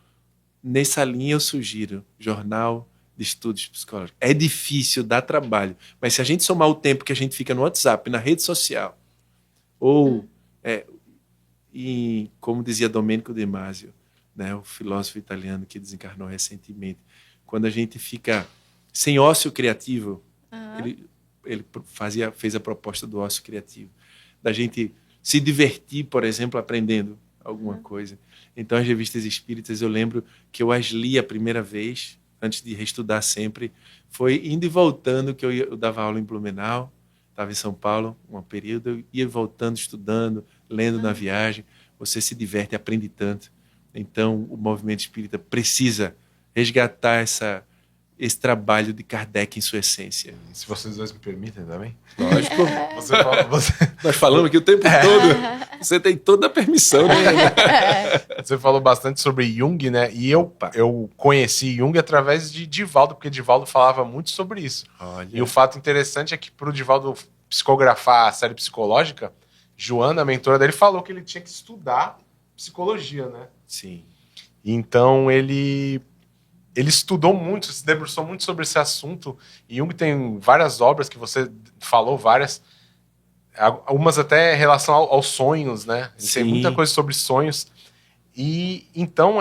nessa linha eu sugiro Jornal de Estudos Psicológicos. É difícil, dá trabalho, mas se a gente somar o tempo que a gente fica no WhatsApp, na rede social, ou, como dizia Domenico De Masio, né, o filósofo italiano que desencarnou recentemente, quando a gente fica sem ócio criativo, ele fez a proposta do ócio criativo, da gente se divertir, por exemplo, aprendendo alguma coisa. Então, as revistas espíritas, eu lembro que eu as li a primeira vez, antes de reestudar sempre, foi indo e voltando, que eu dava aula em Blumenau, estava em São Paulo, um período, eu ia voltando, estudando, lendo na viagem, você se diverte, aprende tanto. Então, o movimento espírita precisa resgatar esse trabalho de Kardec em sua essência. Se vocês dois me permitem também. Lógico. Você... Nós falamos aqui o tempo todo. Você tem toda a permissão. Né? Você falou bastante sobre Jung, né? E eu conheci Jung através de Divaldo, porque Divaldo falava muito sobre isso. Olha. E o fato interessante é que para o Divaldo psicografar a série psicológica, Joana, a mentora dele, falou que ele tinha que estudar psicologia, né? Sim. Então ele estudou muito, se debruçou muito sobre esse assunto. E Jung tem várias obras que você falou, várias, algumas até em relação aos sonhos, né? Ele tem muita coisa sobre sonhos. E então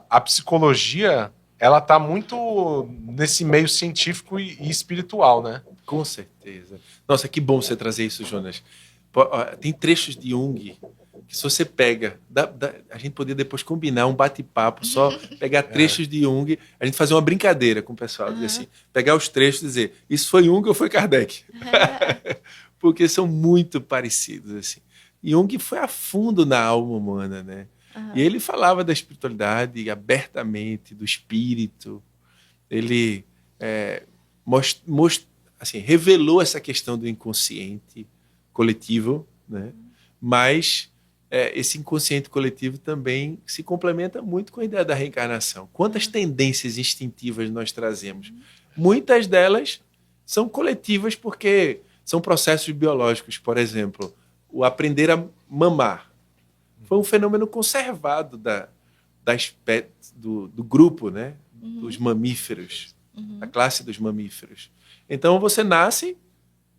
a psicologia, ela está muito nesse meio científico e espiritual, né? Com certeza. Nossa, que bom você trazer isso, Jonas. Tem trechos de Jung que se você pega, a gente poderia depois combinar um bate-papo, só pegar trechos de Jung, a gente fazer uma brincadeira com o pessoal, dizer assim, pegar os trechos e dizer, isso foi Jung ou foi Kardec? Porque são muito parecidos, assim. Jung foi a fundo na alma humana, né? E ele falava da espiritualidade abertamente, do espírito. Ele assim, revelou essa questão do inconsciente coletivo, né? Mas esse inconsciente coletivo também se complementa muito com a ideia da reencarnação. Quantas tendências instintivas nós trazemos? Muitas delas são coletivas porque são processos biológicos. Por exemplo, o aprender a mamar foi um fenômeno conservado do grupo, né? Dos mamíferos, da classe dos mamíferos. Então você nasce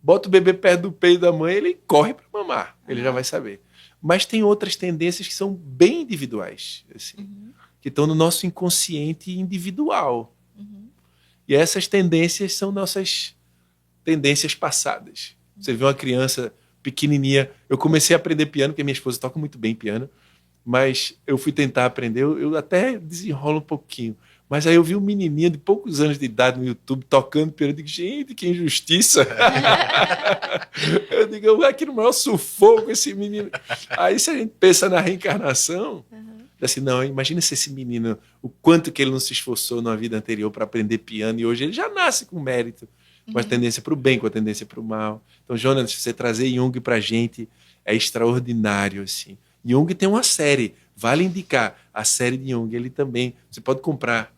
bota o bebê perto do peito da mãe, ele corre para mamar, ele já vai saber. Mas tem outras tendências que são bem individuais, assim, que estão no nosso inconsciente individual. E essas tendências são nossas tendências passadas. Você vê uma criança pequenininha, eu comecei a aprender piano, porque minha esposa toca muito bem piano, mas eu fui tentar aprender, eu até desenrolo um pouquinho. Mas aí eu vi um menininho de poucos anos de idade no YouTube tocando piano. Eu digo, gente, que injustiça. Eu digo, aqui no maior sufoco esse menino. Aí se a gente pensa na reencarnação, assim, não, imagina se esse menino, o quanto que ele não se esforçou na vida anterior para aprender piano e hoje ele já nasce com mérito, com a tendência para o bem, com a tendência para o mal. Então, Jonas, se você trazer Jung para a gente, é extraordinário, assim. Jung tem uma série, vale indicar, a série de Jung, ele também, você pode comprar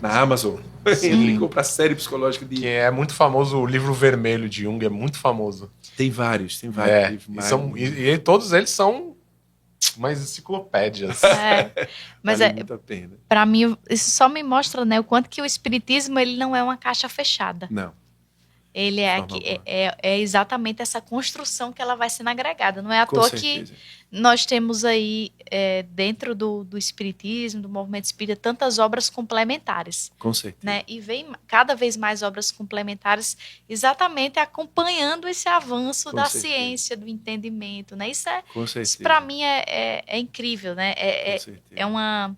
na Amazon, ele compra a série psicológica de... Que é muito famoso, o livro vermelho de Jung é muito famoso. Tem vários livros. E todos eles são umas enciclopédias. Mas vale muito a pena. Para mim, isso só me mostra, né, o quanto que o espiritismo ele não é uma caixa fechada. Não. Ele é exatamente essa construção que ela vai sendo agregada. Não é à toa que nós temos aí, dentro do espiritismo, do movimento espírita, tantas obras complementares. Com certeza. Né? E vem cada vez mais obras complementares exatamente acompanhando esse avanço da ciência, do entendimento. Né? Isso para mim é incrível. Né? É uma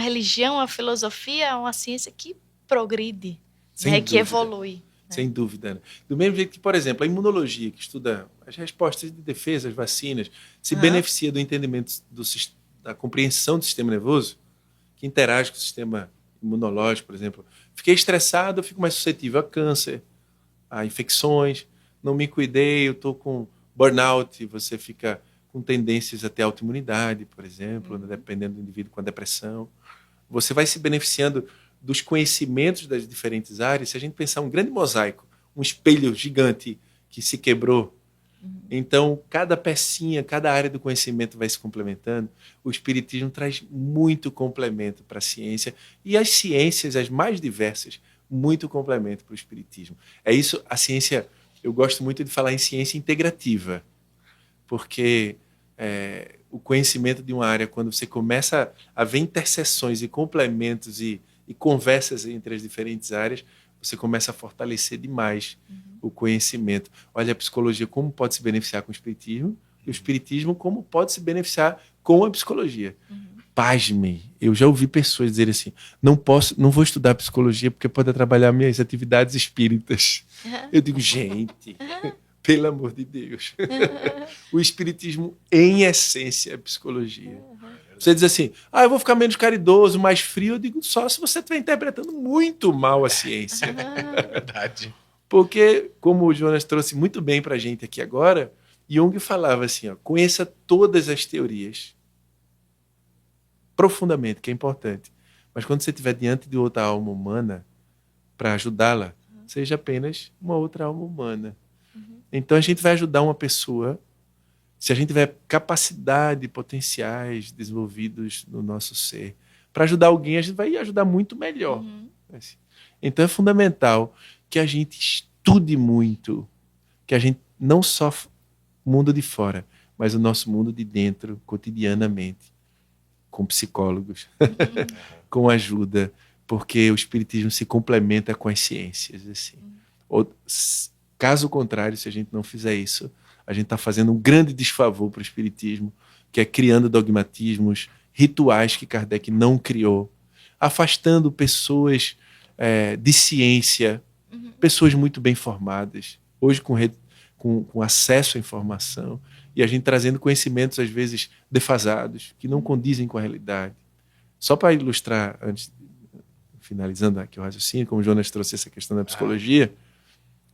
religião, uma filosofia, uma ciência que progride, né? Que evolui. Sem dúvida. Né? Do mesmo jeito que, por exemplo, a imunologia, que estuda as respostas de defesa, as vacinas, se beneficia do entendimento da compreensão do sistema nervoso, que interage com o sistema imunológico, por exemplo. Fiquei estressado, eu fico mais suscetível a câncer, a infecções. Não me cuidei, eu estou com burnout, você fica com tendências até autoimunidade, por exemplo, né, dependendo do indivíduo com a depressão. Você vai se beneficiando dos conhecimentos das diferentes áreas. Se a gente pensar um grande mosaico, um espelho gigante que se quebrou, então cada pecinha, cada área do conhecimento vai se complementando. O espiritismo traz muito complemento para a ciência e as ciências, as mais diversas, muito complemento para o espiritismo. É isso, a ciência, eu gosto muito de falar em ciência integrativa, porque o conhecimento de uma área, quando você começa a ver interseções e complementos e conversas entre as diferentes áreas, você começa a fortalecer demais o conhecimento. Olha, a psicologia como pode se beneficiar com o espiritismo, e o espiritismo como pode se beneficiar com a psicologia. Pasmem, eu já ouvi pessoas dizerem assim, não vou estudar psicologia porque pode atrapalhar minhas atividades espíritas. Eu digo, gente, pelo amor de Deus. O espiritismo, em essência, é psicologia. Você diz assim, eu vou ficar menos caridoso, mais frio. Eu digo, só se você estiver interpretando muito mal a ciência. É verdade. Porque, como o Jonas trouxe muito bem para a gente aqui agora, Jung falava assim, conheça todas as teorias profundamente, que é importante. Mas quando você estiver diante de outra alma humana, para ajudá-la, seja apenas uma outra alma humana. Então a gente vai ajudar uma pessoa, se a gente tiver capacidade, potenciais desenvolvidos no nosso ser, para ajudar alguém, a gente vai ajudar muito melhor. Então é fundamental que a gente estude muito, que a gente não só o mundo de fora, mas o nosso mundo de dentro, cotidianamente, com psicólogos, com ajuda, porque o espiritismo se complementa com as ciências. Assim. Caso contrário, se a gente não fizer isso, a gente está fazendo um grande desfavor para o espiritismo, que é criando dogmatismos, rituais que Kardec não criou, afastando pessoas de ciência, pessoas muito bem formadas, hoje com acesso à informação, e a gente trazendo conhecimentos, às vezes, defasados, que não condizem com a realidade. Só para ilustrar, antes, finalizando aqui o raciocínio, como o Jonas trouxe essa questão da psicologia,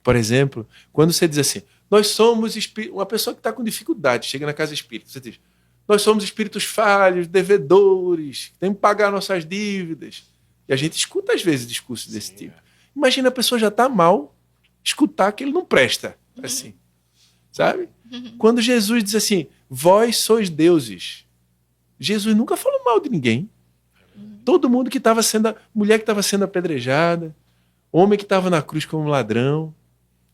por exemplo, quando você diz assim, nós somos uma pessoa que está com dificuldade, chega na casa espírita, você diz, nós somos espíritos falhos, devedores, temos que pagar nossas dívidas. E a gente escuta, às vezes, discursos desse tipo. Imagina a pessoa já está mal, escutar que ele não presta, assim, sabe? Quando Jesus diz assim, vós sois deuses, Jesus nunca falou mal de ninguém. Todo mundo que estava sendo, mulher que estava sendo apedrejada, homem que estava na cruz como ladrão,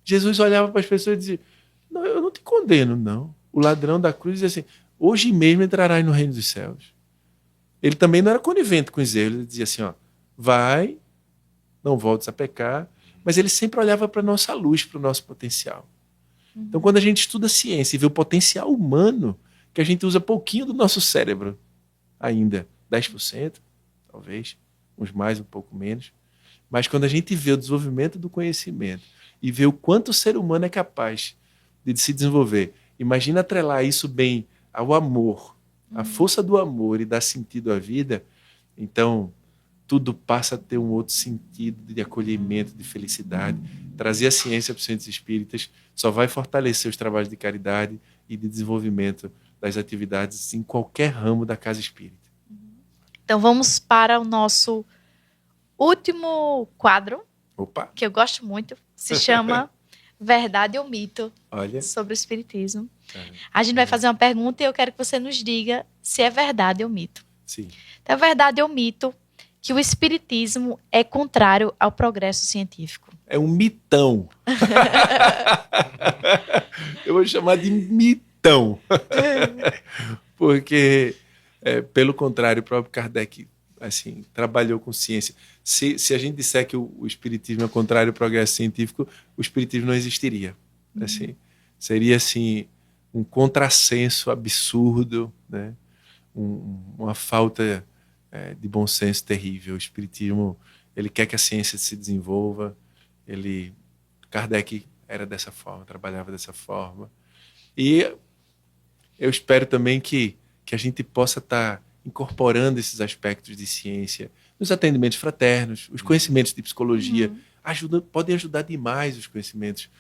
Jesus olhava para as pessoas e dizia, não, eu não te condeno, não. O ladrão da cruz dizia assim, hoje mesmo entrarás no reino dos céus. Ele também não era conivente com os erros. Ele dizia assim, ó, vai, não voltes a pecar, mas ele sempre olhava para a nossa luz, para o nosso potencial. Então, quando a gente estuda ciência e vê o potencial humano, que a gente usa pouquinho do nosso cérebro ainda, 10%, talvez, uns mais, um pouco menos, mas quando a gente vê o desenvolvimento do conhecimento e vê o quanto o ser humano é capaz de se desenvolver, imagina atrelar isso bem ao amor, a força do amor e dar sentido à vida, então tudo passa a ter um outro sentido de acolhimento, de felicidade. Trazer a ciência para os centros espíritas só vai fortalecer os trabalhos de caridade e de desenvolvimento das atividades em qualquer ramo da casa espírita. Então vamos para o nosso último quadro, Opa! que eu gosto muito, se chama Verdade ou Mito, Olha. sobre o Espiritismo. A gente vai fazer uma pergunta e eu quero que você nos diga se é verdade ou mito. Sim. Então, é verdade ou mito que o Espiritismo é contrário ao progresso científico? É um mitão. Eu vou chamar de mitão. Porque, pelo contrário, o próprio Kardec assim, trabalhou com ciência. Se a gente disser que o Espiritismo é contrário ao progresso científico, o Espiritismo não existiria. Assim, seria assim, um contrassenso absurdo, né? Uma falta de bom senso terrível. O Espiritismo, ele quer que a ciência se desenvolva. Kardec era dessa forma, trabalhava dessa forma. E eu espero também que a gente possa estar incorporando esses aspectos de ciência nos atendimentos fraternos, os conhecimentos de psicologia podem ajudar demais os conhecimentos,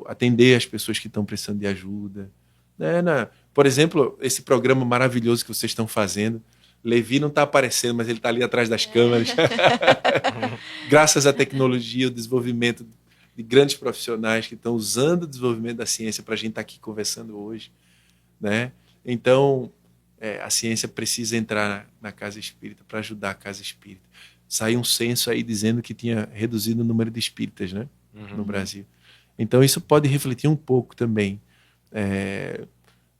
atender as pessoas que estão precisando de ajuda. Por exemplo, esse programa maravilhoso que vocês estão fazendo, Levi não está aparecendo, mas ele está ali atrás das câmeras. Graças à tecnologia, o desenvolvimento de grandes profissionais que estão usando o desenvolvimento da ciência para a gente estar aqui conversando hoje, né? Então, a ciência precisa entrar na casa espírita para ajudar a casa espírita. Saiu um censo aí dizendo que tinha reduzido o número de espíritas, né, no Brasil. Então, isso pode refletir um pouco também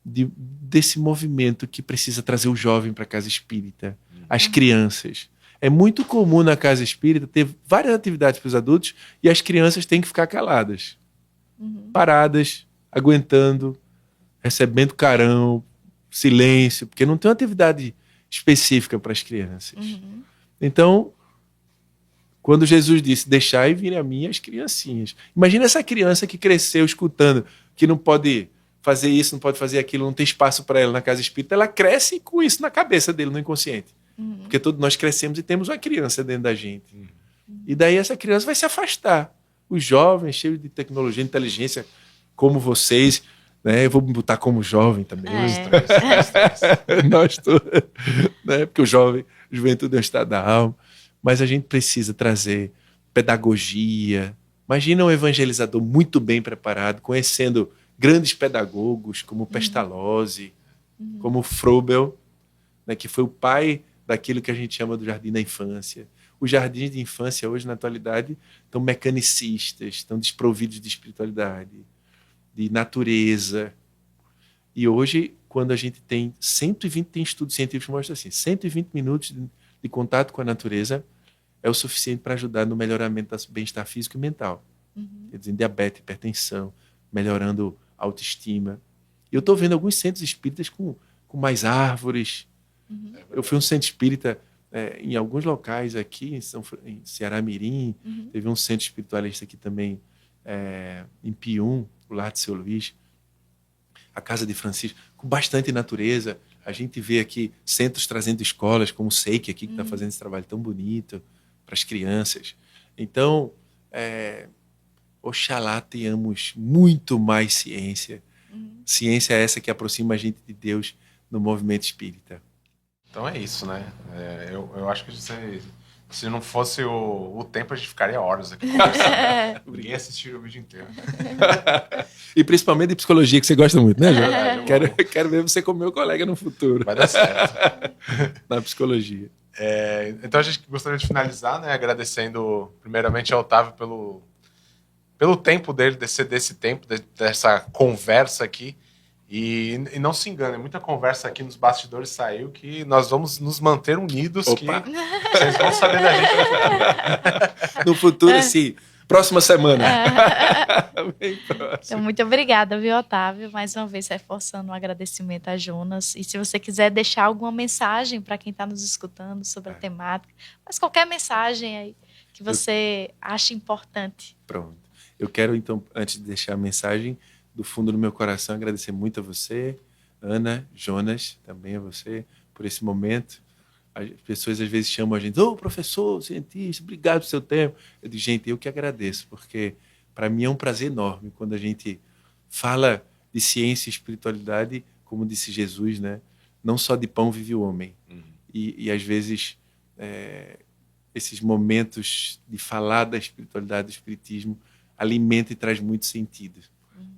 desse movimento que precisa trazer o jovem para a casa espírita, as crianças. É muito comum na casa espírita ter várias atividades para os adultos e as crianças têm que ficar caladas, paradas, aguentando, recebendo carão, silêncio, porque não tem uma atividade específica para as crianças. Então, quando Jesus disse, deixai vir a mim as criancinhas. Imagina essa criança que cresceu escutando que não pode fazer isso, não pode fazer aquilo, não tem espaço para ela na casa espírita, ela cresce com isso na cabeça dele, no inconsciente. Porque todos nós crescemos e temos uma criança dentro da gente. E daí essa criança vai se afastar. Os jovens, cheios de tecnologia, inteligência, como vocês, né? Eu vou me botar como jovem também. Nós todos. Né? Porque a juventude é um estado da alma. Mas a gente precisa trazer pedagogia. Imagina um evangelizador muito bem preparado, conhecendo grandes pedagogos como Pestalozzi, como Froebel, né, que foi o pai daquilo que a gente chama do jardim da infância. Os jardins de infância hoje, na atualidade, estão mecanicistas, estão desprovidos de espiritualidade, de natureza. E hoje, quando a gente tem 120, tem estudos científicos que mostram assim, 120 minutos de contato com a natureza é o suficiente para ajudar no melhoramento do bem-estar físico e mental. Quer dizer, diabetes, hipertensão, melhorando a autoestima. E eu estou vendo alguns centros espíritas com mais árvores. Eu fui um centro espírita em alguns locais aqui, em Ceará Mirim, teve um centro espiritualista aqui também, em Pium, o Lar de Seu Luís, a Casa de Francisco, com bastante natureza. A gente vê aqui centros trazendo escolas, como o SEIC aqui, que está fazendo esse trabalho tão bonito para as crianças. Então, oxalá tenhamos muito mais ciência. Ciência é essa que aproxima a gente de Deus no movimento espírita. Então é isso, né? Eu acho que se não fosse o tempo, a gente ficaria horas aqui conversando. Ninguém assistiria o vídeo inteiro. E principalmente de psicologia, que você gosta muito, né, João? Quero ver você como meu colega no futuro. Vai dar certo. Na psicologia. Então a gente gostaria de finalizar, né, agradecendo primeiramente ao Otávio pelo tempo dele, desse tempo, dessa conversa aqui. E não se engane, muita conversa aqui nos bastidores saiu que nós vamos nos manter unidos, Opa. que vocês vão saber da gente No futuro, sim. Próxima semana. Bem próximo. Então, muito obrigada, viu, Otávio? Mais uma vez reforçando o agradecimento a Jonas. E se você quiser deixar alguma mensagem para quem está nos escutando sobre a temática, mas qualquer mensagem aí que você acha importante. Pronto. Eu quero, então, antes de deixar a mensagem, do fundo do meu coração, agradecer muito a você, Ana, Jonas, também a você, por esse momento. As pessoas às vezes chamam a gente, professor, cientista, obrigado pelo seu tempo. Eu digo, gente, eu que agradeço, porque para mim é um prazer enorme quando a gente fala de ciência e espiritualidade, como disse Jesus, né? Não só de pão vive o homem. E às vezes esses momentos de falar da espiritualidade, do espiritismo, alimenta e traz muito sentido.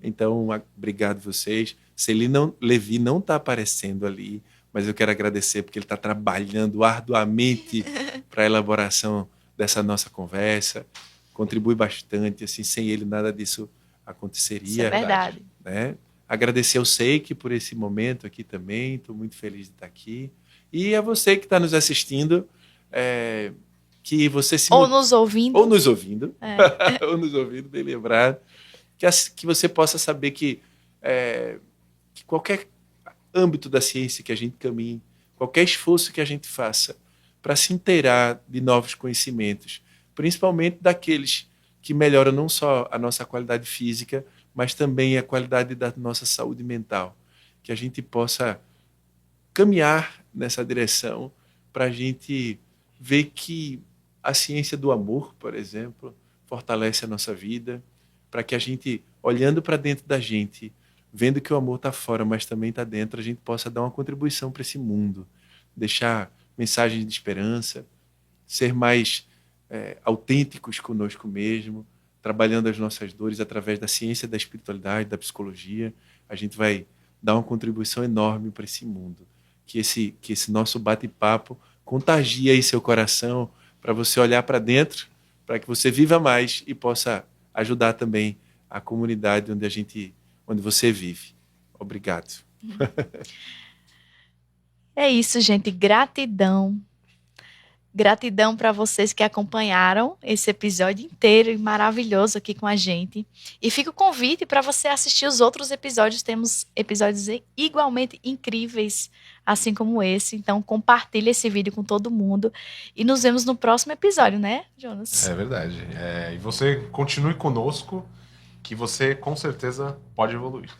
Então, obrigado a vocês. Levi não está aparecendo ali, mas eu quero agradecer porque ele está trabalhando arduamente para a elaboração dessa nossa conversa. Contribui bastante, assim, sem ele nada disso aconteceria. Isso é verdade. Né? Agradecer ao Seik por esse momento aqui também, estou muito feliz de estar aqui. E a você que está nos assistindo, que você se... Ou nos ouvindo. Ou nos ouvindo. Ou nos ouvindo, bem lembrado. Que você possa saber que qualquer âmbito da ciência que a gente caminhe, qualquer esforço que a gente faça para se inteirar de novos conhecimentos, principalmente daqueles que melhoram não só a nossa qualidade física, mas também a qualidade da nossa saúde mental, que a gente possa caminhar nessa direção para a gente ver que a ciência do amor, por exemplo, fortalece a nossa vida, para que a gente, olhando para dentro da gente, vendo que o amor está fora, mas também está dentro, a gente possa dar uma contribuição para esse mundo, deixar mensagens de esperança, ser mais autênticos conosco mesmo, trabalhando as nossas dores através da ciência, da espiritualidade, da psicologia. A gente vai dar uma contribuição enorme para esse mundo. Que esse nosso bate-papo contagie aí seu coração, para você olhar para dentro, para que você viva mais e possa ajudar também a comunidade onde você vive. Obrigado. É isso, gente. Gratidão. Gratidão para vocês que acompanharam esse episódio inteiro e maravilhoso aqui com a gente. E fica o convite para você assistir os outros episódios. Temos episódios igualmente incríveis, assim como esse. Então, compartilhe esse vídeo com todo mundo. E nos vemos no próximo episódio, né, Jonas? É verdade. E você continue conosco, que você com certeza pode evoluir.